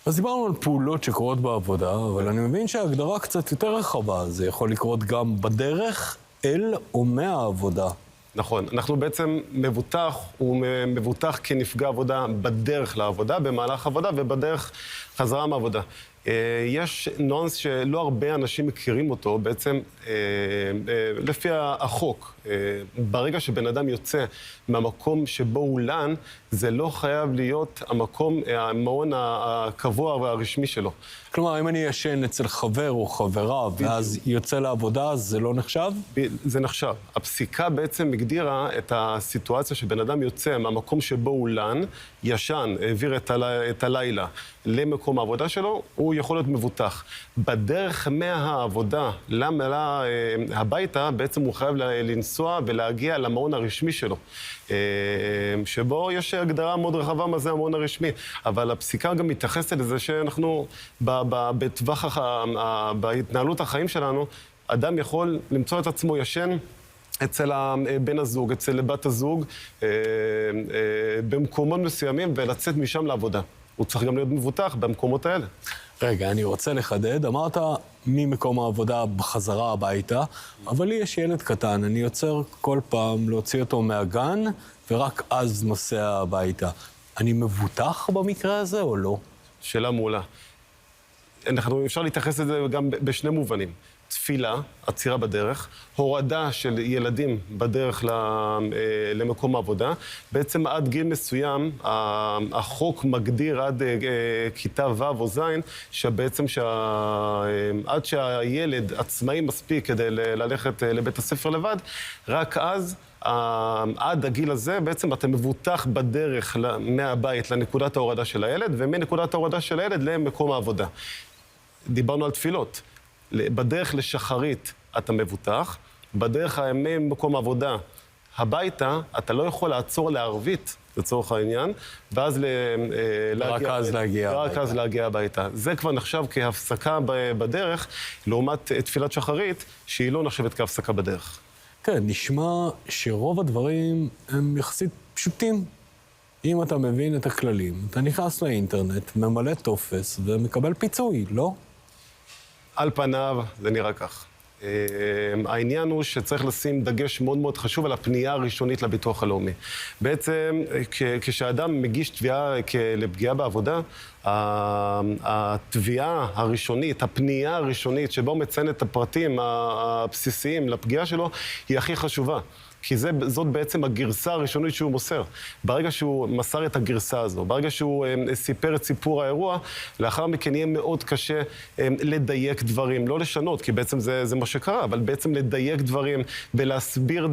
אז דיברנו על פעולות שקורות בעבודה, אבל אני מבין שההגדרה קצת יותר רחבה. זה יכול לקרות גם בדרך אל או מהעבודה. נכון, אנחנו בעצם הוא מבוטח כנפגע עבודה בדרך לעבודה, במהלך עבודה ובדרך חזרה מהעבודה. יש נואנס שלא הרבה אנשים מכירים אותו, בעצם לפי החוק. ברגע שבן אדם יוצא מהמקום שבו הוא לן, זה לא חייב להיות המעון הקבוע והרשמי שלו. כלומר, אם אני ישן אצל חבר או חברה, ואז יוצא לעבודה, זה לא נחשב? זה נחשב. הפסיקה בעצם הגדירה את הסיטואציה שבן אדם יוצא מהמקום שבו הוא לן, ישן, העביר את הלילה למקום העבודה שלו, הוא יכול להיות מבוטח. בדרך מהעבודה הביתה, בעצם הוא חייב לנסוע ולהגיע למעון הרשמי שלו, שבו יש הגדרה מאוד רחבה מה זה המעון הרשמי. אבל הפסיקה גם מתייחסת לזה שאנחנו, בטווח, בהתנהלות החיים שלנו, אדם יכול למצוא את עצמו ישן אצל בן הזוג, אצל בת הזוג, במקומות מסוימים, ולצאת משם לעבודה. הוא צריך גם להיות מבוטח במקומות האלה. רגע, אני רוצה לחדד. אמרת ממקום העבודה בחזרה הביתה, אבל לי יש ילד קטן, אני יוצר כל פעם להוציא אותו מהגן, ורק אז נוסע הביתה. אני מבוטח במקרה הזה או לא? שאלה מעולה. אפשר להתייחס לזה גם בשני מובנים. תפילה, עצירה בדרך, הורדה של ילדים בדרך למקום העבודה. בעצם עד גיל מסוים, החוק מגדיר עד כיתה ו' או ז', שבעצם עד שהילד עצמאי מספיק כדי ללכת לבית הספר לבד, רק אז, עד הגיל הזה, בעצם אתה מבוטח בדרך מהבית לנקודת ההורדה של הילד, ומנקודת ההורדה של הילד למקום העבודה. דיברנו על תפילות. בדרך לשחרית אתה מבוטח, בדרך ממקום העבודה הביתה, אתה לא יכול לעצור לערבית, לצורך העניין, ואז רק אז להגיע הביתה. זה כבר נחשב כהפסקה בדרך, לעומת תפילת שחרית, שהיא לא נחשבת כהפסקה בדרך. כן, נשמע שרוב הדברים הם יחסית פשוטים. אם אתה מבין את הכללים, אתה נכנס לאינטרנט, ממלא טופס ומקבל פיצוי, לא? על פניו זה נראה כך. העניין הוא שצריך לשים דגש מאוד מאוד חשוב על הפנייה הראשונית לביטוח הלאומי. בעצם, כשאדם מגיש תביעה לפגיעה בעבודה, התביעה הראשונית, הפנייה הראשונית, שבה הוא מציין את הפרטים הבסיסיים לפגיעה שלו, היא הכי חשובה. כי זאת בעצם הגרסה הראשונית שהוא מוסר. ברגע שהוא מסר את הגרסה הזו, ברגע שהוא סיפר את סיפור האירוע, לאחר מכן יהיה מאוד קשה לדייק דברים, לא לשנות, כי בעצם זה מה שקרה, אבל בעצם לדייק דברים ולהסביר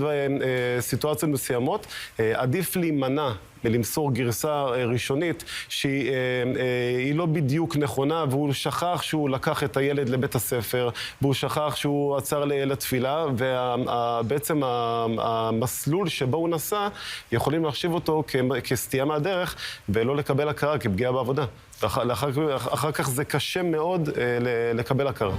סיטואציות מסוימות, עדיף להימנע ולמסור גרסה ראשונית שהיא לא בדיוק נכונה, והוא שכח שהוא לקח את הילד לבית הספר, והוא שכח שהוא עצר לתפילה, ובעצם המסלול שבו הוא נסע, יכולים להחשיב אותו כסטייה מהדרך, ולא לקבל הכרה כפגיעה בעבודה. אחר כך זה קשה מאוד לקבל הכרה.